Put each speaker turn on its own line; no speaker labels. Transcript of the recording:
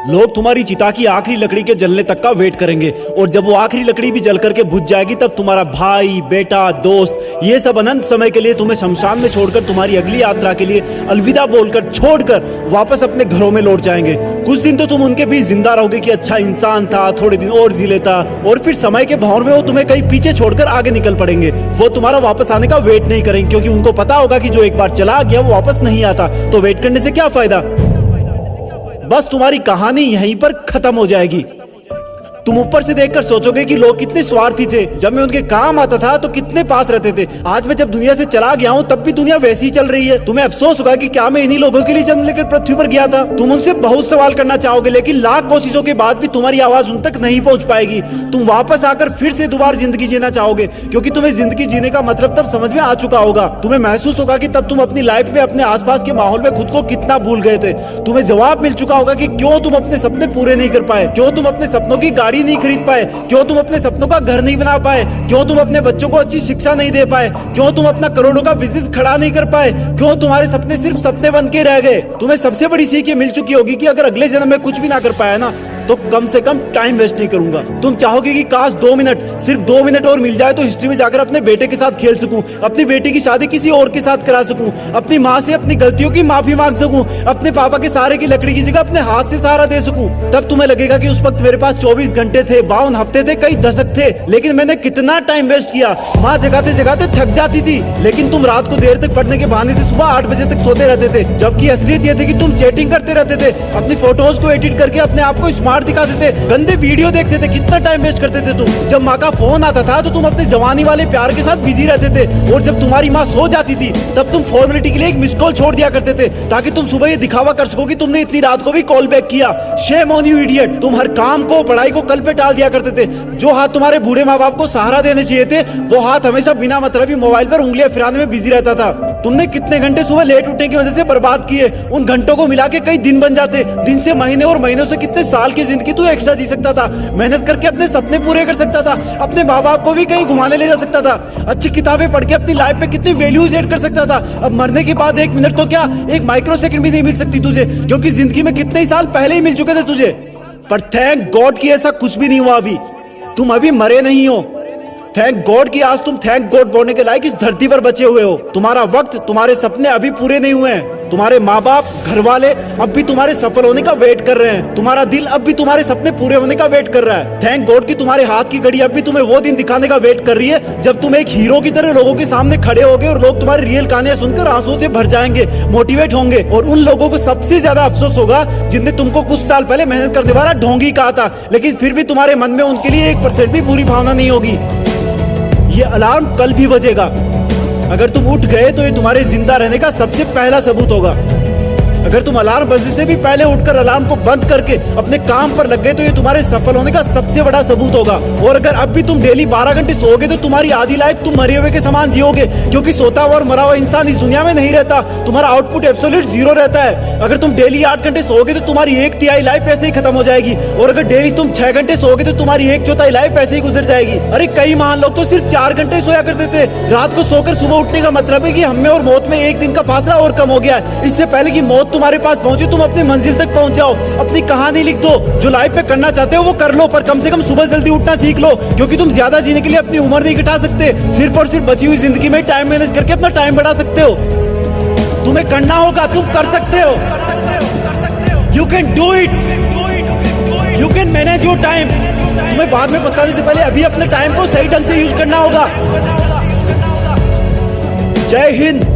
लोग तुम्हारी चिता की आखिरी लकड़ी के जलने तक का वेट करेंगे और जब वो आखिरी लकड़ी भी जल करके बुझ जाएगी तब तुम्हारा भाई, बेटा, दोस्त ये सब अनंत समय के लिए तुम्हें शमशान में छोड़कर तुम्हारी अगली यात्रा के लिए अलविदा बोलकर छोड़कर वापस अपने घरों में लौट जाएंगे। कुछ दिन तो तुम उनके बीच जिंदा रहोगे कि अच्छा इंसान था, थोड़े दिन और जी लेता, और फिर समय के भंवर में वो तुम्हें कहीं पीछे छोड़कर आगे निकल पड़ेंगे। वो तुम्हारा वापस आने का वेट नहीं करेंगे क्योंकि उनको पता होगा कि जो एक बार चला गया वो वापस नहीं आता, तो वेट करने से क्या फायदा। बस तुम्हारी कहानी यहीं पर खत्म हो जाएगी। तुम ऊपर से देखकर सोचोगे कि लोग कितने स्वार्थी थे, जब मैं उनके काम आता था तो कितने पास रहते थे। आज मैं जब दुनिया से चला गया हूँ तब भी दुनिया वैसी ही चल रही है। तुम्हें अफसोस होगा कि क्या मैं इन्हीं लोगों के लिए जन्म लेकर पृथ्वी पर गया था। तुम उनसे बहुत सवाल करना चाहोगे लेकिन लाख कोशिशों के बाद भी तुम्हारी आवाज उन तक नहीं पहुंच पाएगी। तुम वापस आकर फिर से दोबारा जिंदगी जीना चाहोगे क्योंकि तुम्हें जिंदगी जीने का मतलब तब समझ में आ चुका होगा। तुम्हें महसूस होगा कि तब तुम अपनी लाइफ में अपने आसपास के माहौल में खुद को कितना भूल गए थे। तुम्हें जवाब मिल चुका होगा कि क्यों तुम अपने सपने पूरे नहीं कर पाए, क्यों तुम अपने सपनों की गाड़ी नहीं खरीद पाए, क्यों तुम अपने सपनों का घर नहीं बना पाए, क्यों तुम अपने बच्चों को अच्छी शिक्षा नहीं दे पाए, क्यों तुम अपना करोड़ों का बिजनेस खड़ा नहीं कर पाए, क्यों तुम्हारे सपने सिर्फ सपने बन के रह गए। तुम्हें सबसे बड़ी सीख ये मिल चुकी होगी कि अगर अगले जन्म में कुछ भी ना कर पाया ना तो कम से कम टाइम वेस्ट नहीं करूंगा। तुम चाहोगे कि काश 2 मिनट, सिर्फ 2 मिनट और मिल जाए तो हिस्ट्री में जाकर अपने बेटे के साथ खेल सकूं, अपनी बेटी की शादी किसी और के साथ करा सकूं, अपनी माँ से अपनी गलतियों की माफी मांग सकूं, अपने पापा के सहारे की लकड़ी की जगह अपने हाथ से सहारा दे सकूं। तब तुम्हें लगेगा कि उस वक्त मेरे पास 24 घंटे थे, 52 हफ्ते थे, कई दशक थे, लेकिन मैंने कितना टाइम वेस्ट किया। माँ जगाते जगाते थक जाती थी लेकिन तुम रात को देर तक पढ़ने के बहाने से सुबह 8 बजे तक सोते रहते थे, जबकि असलियत ये थी कि तुम चैटिंग करते रहते थे, अपनी फोटोज को एडिट करके अपने आप को स्मार्ट दिखाते थे, गंदे वीडियो देखते थे। कितना टाइम वेस्ट करते थे तुम। जब माँ का फोन आता था तो तुम अपने जवानी वाले प्यार के साथ बिजी रहते थे और जब तुम्हारी माँ सो जाती थी तब तुम फॉर्मेलिटी के लिए एक मिस कॉल छोड़ दिया करते थे ताकि तुम सुबह ये दिखावा कर सको कि तुमने इतनी रात को भी कॉल बैक किया। Shame on you idiot. तुम हर काम को, पढ़ाई को कल पे टाल दिया करते थे। जो हाथ तुम्हारे बूढ़े माँ बाप को सहारा देने चाहिए थे वो हाथ हमेशा बिना मतलब मोबाइल पर उंगलियां फिराने में बिजी रहता था। तुमने कितने घंटे सुबह लेट उठने की वजह से बर्बाद किए। उन घंटों को मिला के कई दिन बन जाते। दिन से महीने और महीनों से कितने साल की जिंदगी तू एक्स्ट्रा जी सकता था, मेहनत करके अपने सपने पूरे कर सकता था, अपने माँ बाप को भी कहीं घुमाने ले जा सकता था, अच्छी किताबें पढ़ के अपनी लाइफ में कितनी वैल्यूज ऐड कर सकता था। अब मरने के बाद 1 मिनट तो क्या, 1 माइक्रो सेकंड भी नहीं मिल सकती तुझे क्योंकि जिंदगी में कितने ही साल पहले ही मिल चुके थे तुझे। पर थैंक गॉड कि ऐसा कुछ भी नहीं हुआ। अभी तुम अभी मरे नहीं हो। थैंक गॉड कि आज तुम थैंक गॉड बोलने के लायक इस धरती पर बचे हुए हो। तुम्हारा वक्त, तुम्हारे सपने अभी पूरे नहीं हुए हैं। तुम्हारे माँ बाप, घर वाले अब भी तुम्हारे सफल होने का वेट कर रहे हैं। तुम्हारा दिल अब भी तुम्हारे सपने पूरे होने का वेट कर रहा है। थैंक गॉड कि तुम्हारे हाथ की घड़ी अब भी तुम्हें वो दिन दिखाने का वेट कर रही है जब तुम एक हीरो की तरह लोगों के सामने खड़े होगे और लोग तुम्हारी रियल कहानियां सुनकर आंसुओं से भर जाएंगे, मोटिवेट होंगे। और उन लोगों को सबसे ज्यादा अफसोस होगा जिनने तुमको कुछ साल पहले मेहनत करने वाला ढोंगी कहा था, लेकिन फिर भी तुम्हारे मन में उनके लिए 1% भी बुरी भावना नहीं होगी। ये अलार्म कल भी बजेगा। अगर तुम उठ गए तो ये तुम्हारे जिंदा रहने का सबसे पहला सबूत होगा। अगर तुम अलार्म बजने से भी पहले उठकर अलार्म को बंद करके अपने काम पर लग गए तो ये तुम्हारे सफल होने का सबसे बड़ा सबूत होगा। और अगर अब भी तुम डेली 12 घंटे सोओगे तो तुम्हारी आधी लाइफ तुम मरे हुए के समान जियोगे क्योंकि सोता हुआ और मरा हुआ इंसान इस दुनिया में नहीं रहता। तुम्हारा आउटपुट एब्सोल्यूट 0 रहता है। अगर तुम डेली 8 घंटे सोओगे तो तुम्हारी 1/3 लाइफ ऐसे ही खत्म हो जाएगी और अगर डेली तुम 6 घंटे सोओगे तो तुम्हारी 1/4 लाइफ ऐसे ही गुजर जाएगी। अरे कई महान लोग तो सिर्फ 4 घंटे सोया करते थे। रात को सोकर सुबह उठने का मतलब है कि हमें और मौत में 1 दिन का फासला और कम हो गया है। इससे पहले कि मौत तुम्हारे पास पहुंचे तुम अपनी मंजिल तक पहुंच जाओ। अपनी कहानी लिख दो, जो लाइफ में करना चाहते हो वो कर लो, पर कम से कम सुबह जल्दी उठना सीख लो क्योंकि तुम ज्यादा जीने के लिए अपनी उम्र नहीं घटा सकते। सिर्फ और सिर्फ बची हुई जिंदगी में टाइम मैनेज करके अपना टाइम बढ़ा सकते हो। तुम्हें करना होगा, तुम कर सकते हो। You can do it, you can manage your time. तुम्हें बाद में पछताने से पहले अभी अपने टाइम को सही ढंग से यूज करना होगा। जय हिंद।